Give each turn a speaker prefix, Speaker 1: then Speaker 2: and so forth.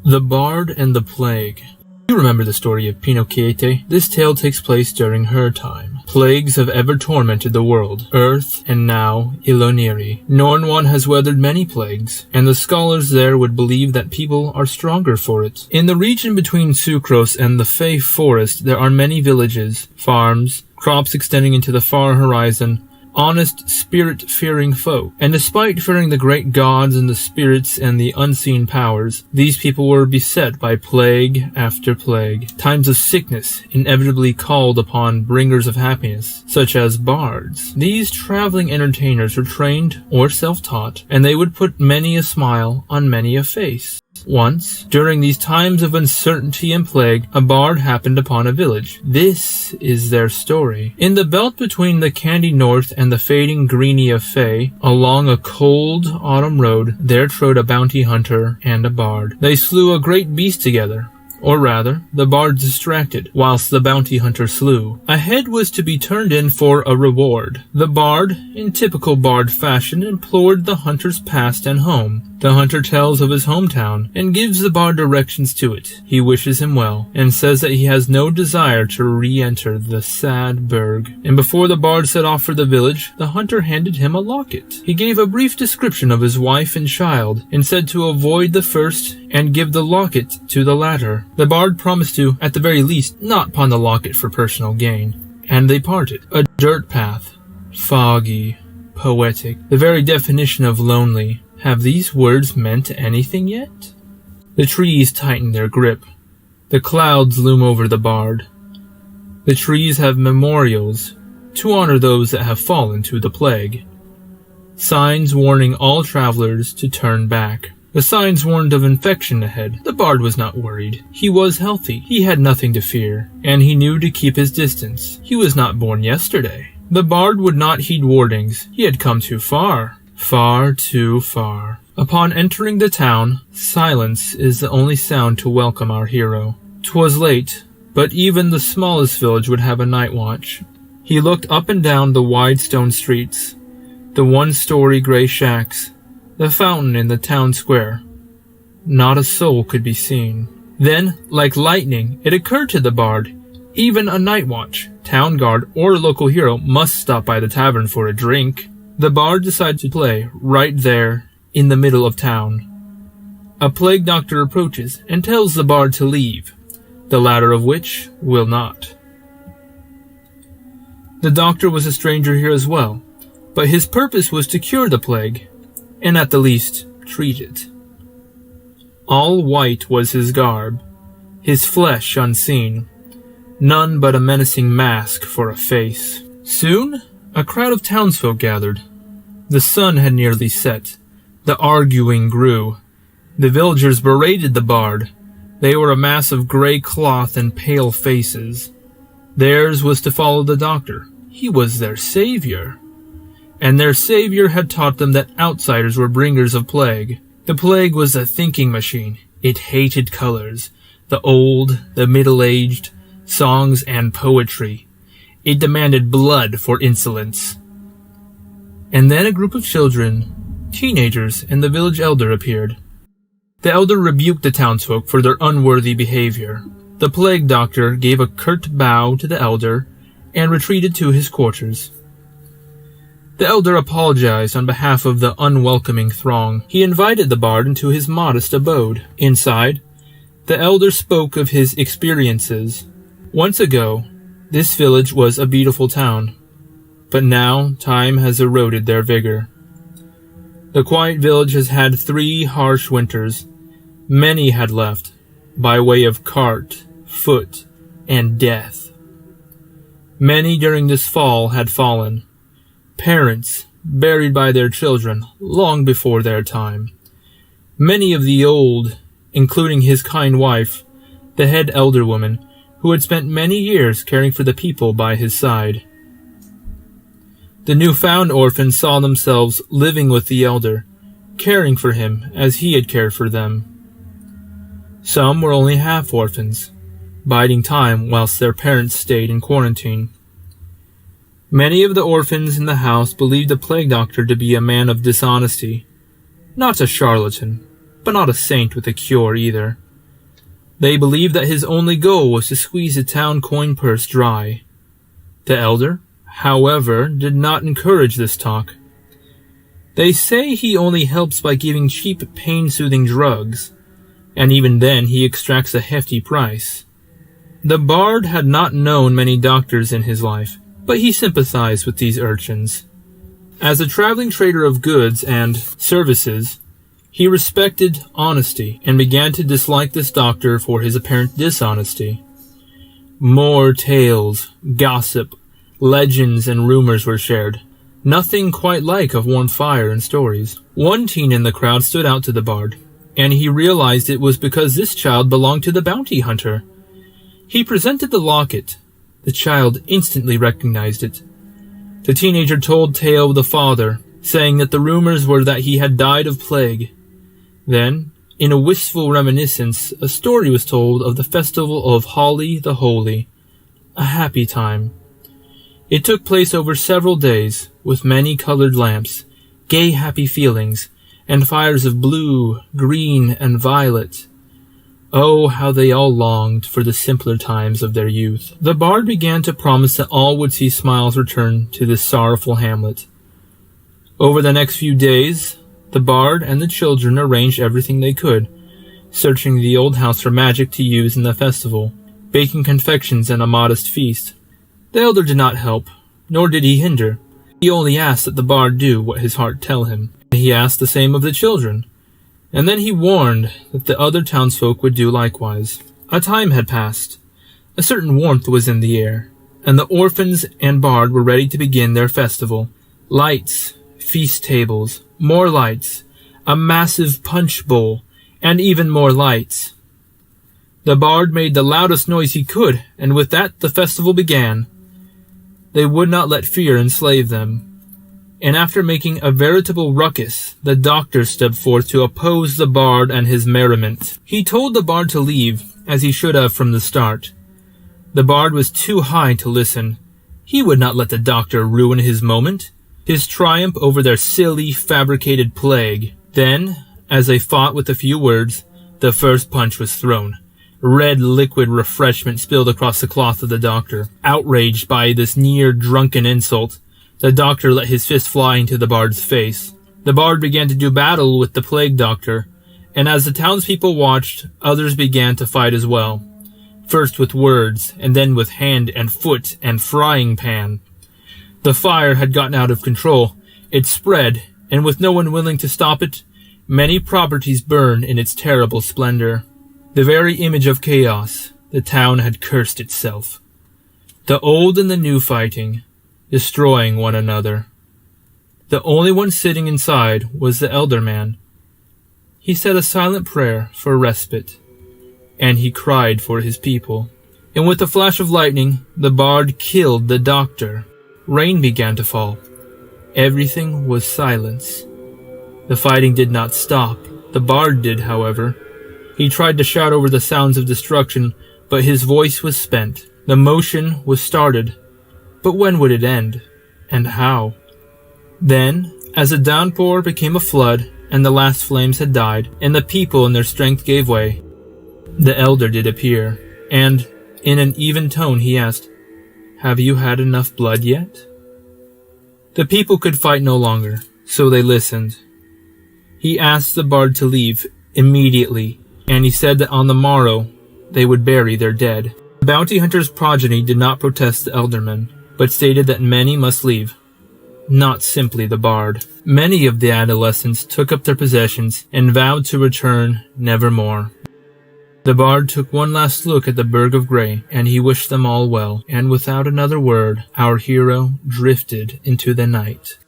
Speaker 1: The Bard and the Plague. You remember the story of Pinocchio. This tale takes place during her time. Plagues have ever tormented the world, earth, and now Iloniri. Norn has weathered many plagues, and the scholars there would believe that people are stronger for it. In the region between Sucros and the Fey Forest, there are many villages, farms, crops extending into the far horizon, honest, spirit-fearing folk. And despite fearing the great gods and the spirits and the unseen powers, these people were beset by plague after plague. Times of sickness inevitably called upon bringers of happiness, such as bards. These traveling entertainers were trained or self-taught, and they would put many a smile on many a face. Once, during these times of uncertainty and plague, a bard happened upon a village. This is their story. In the belt between the candy north and the fading greeny of Fey, along a cold autumn road, there trode a bounty hunter and a bard. They slew a great beast together. Or rather, the bard distracted, whilst the bounty hunter slew. A head was to be turned in for a reward. The bard, in typical bard fashion, implored the hunter's past and home. The hunter tells of his hometown, and gives the bard directions to it. He wishes him well, and says that he has no desire to re-enter the sad burg. And before the bard set off for the village, the hunter handed him a locket. He gave a brief description of his wife and child, and said to avoid the first and give the locket to the latter. The bard promised to, at the very least, not pawn the locket for personal gain. And they parted. A dirt path. Foggy. Poetic. The very definition of lonely. Have these words meant anything yet? The trees tighten their grip. The clouds loom over the bard. The trees have memorials to honor those that have fallen to the plague. Signs warning all travelers to turn back. The signs warned of infection ahead. The bard was not worried. He was healthy. He had nothing to fear, and he knew to keep his distance. He was not born yesterday. The bard would not heed warnings. He had come too far. Far too far. Upon entering the town, silence is the only sound to welcome our hero. 'Twas late, but even the smallest village would have a night watch. He looked up and down the wide stone streets, the one-story gray shacks, the fountain in the town square. Not a soul could be seen. Then, like lightning, it occurred to the bard, even a night watch, town guard, or local hero must stop by the tavern for a drink. The bard decided to play right there in the middle of town. A plague doctor approaches and tells the bard to leave, the latter of which will not. The doctor was a stranger here as well, but his purpose was to cure the plague, and at the least, treat it. All white was his garb, his flesh unseen, none but a menacing mask for a face. Soon, a crowd of townsfolk gathered. The sun had nearly set. The arguing grew. The villagers berated the bard. They were a mass of grey cloth and pale faces. Theirs was to follow the doctor. He was their savior. And their savior had taught them that outsiders were bringers of plague. The plague was a thinking machine. It hated colors, the old, the middle-aged, songs and poetry. It demanded blood for insolence. And then a group of children, teenagers, and the village elder appeared. The elder rebuked the townsfolk for their unworthy behavior. The plague doctor gave a curt bow to the elder and retreated to his quarters. The elder apologized on behalf of the unwelcoming throng. He invited the bard into his modest abode. Inside, the elder spoke of his experiences. Once ago, this village was a beautiful town, but now time has eroded their vigor. The quiet village has had 3 harsh winters. Many had left, by way of cart, foot, and death. Many during this fall had fallen. Parents buried by their children long before their time. Many of the old, including his kind wife, the head elder woman, who had spent many years caring for the people by his side. The newfound orphans saw themselves living with the elder, caring for him as he had cared for them. Some were only half orphans, biding time whilst their parents stayed in quarantine. Many of the orphans in the house believed the plague doctor to be a man of dishonesty, not a charlatan, but not a saint with a cure either. They believed that his only goal was to squeeze the town coin purse dry. The elder, however, did not encourage this talk. They say he only helps by giving cheap pain-soothing drugs, and even then he extracts a hefty price. The bard had not known many doctors in his life, but he sympathized with these urchins. As a traveling trader of goods and services, he respected honesty and began to dislike this doctor for his apparent dishonesty. More tales, gossip, legends, and rumors were shared. Nothing quite like a warm fire and stories. One teen in the crowd stood out to the bard, and he realized it was because this child belonged to the bounty hunter. He presented the locket. The child instantly recognized it. The teenager told tale of the father, saying that the rumors were that he had died of plague. Then, in a wistful reminiscence, a story was told of the festival of Holly the Holy, a happy time. It took place over several days, with many colored lamps, gay happy feelings, and fires of blue, green, and violet. Oh, how they all longed for the simpler times of their youth. The bard began to promise that all would see smiles return to this sorrowful hamlet. Over the next few days, the bard and the children arranged everything they could, searching the old house for magic to use in the festival, baking confections and a modest feast. The elder did not help, nor did he hinder. He only asked that the bard do what his heart tell him. He asked the same of the children, and then he warned that the other townsfolk would do likewise. A time had passed. A certain warmth was in the air, and the orphans and bard were ready to begin their festival. Lights, feast tables, more lights, a massive punch bowl, and even more lights. The bard made the loudest noise he could, and with that the festival began. They would not let fear enslave them, and after making a veritable ruckus, the doctor stepped forth to oppose the bard and his merriment. He told the bard to leave, as he should have from the start. The bard was too high to listen. He would not let the doctor ruin his moment, his triumph over their silly, fabricated plague. Then, as they fought with a few words, the first punch was thrown. Red liquid refreshment spilled across the cloth of the doctor. Outraged by this near drunken insult, the doctor let his fist fly into the bard's face. The bard began to do battle with the plague doctor, and as the townspeople watched, others began to fight as well. First with words, and then with hand and foot and frying pan. The fire had gotten out of control. It spread, and with no one willing to stop it, many properties burned in its terrible splendor. The very image of chaos, the town had cursed itself. The old and the new fighting, destroying one another. The only one sitting inside was the elder man. He said a silent prayer for respite, and he cried for his people. And with a flash of lightning, the bard killed the doctor. Rain began to fall. Everything was silence. The fighting did not stop. The bard did, however. He tried to shout over the sounds of destruction, but his voice was spent. The motion was started. But when would it end? And how? Then, as the downpour became a flood, and the last flames had died, and the people in their strength gave way, the elder did appear, and, in an even tone, he asked, "Have you had enough blood yet?" The people could fight no longer, so they listened. He asked the bard to leave immediately, and he said that on the morrow they would bury their dead. The bounty hunter's progeny did not protest the elderman, but stated that many must leave, not simply the bard. Many of the adolescents took up their possessions and vowed to return nevermore. The bard took one last look at the Burg of Grey, and he wished them all well, and without another word, our hero drifted into the night.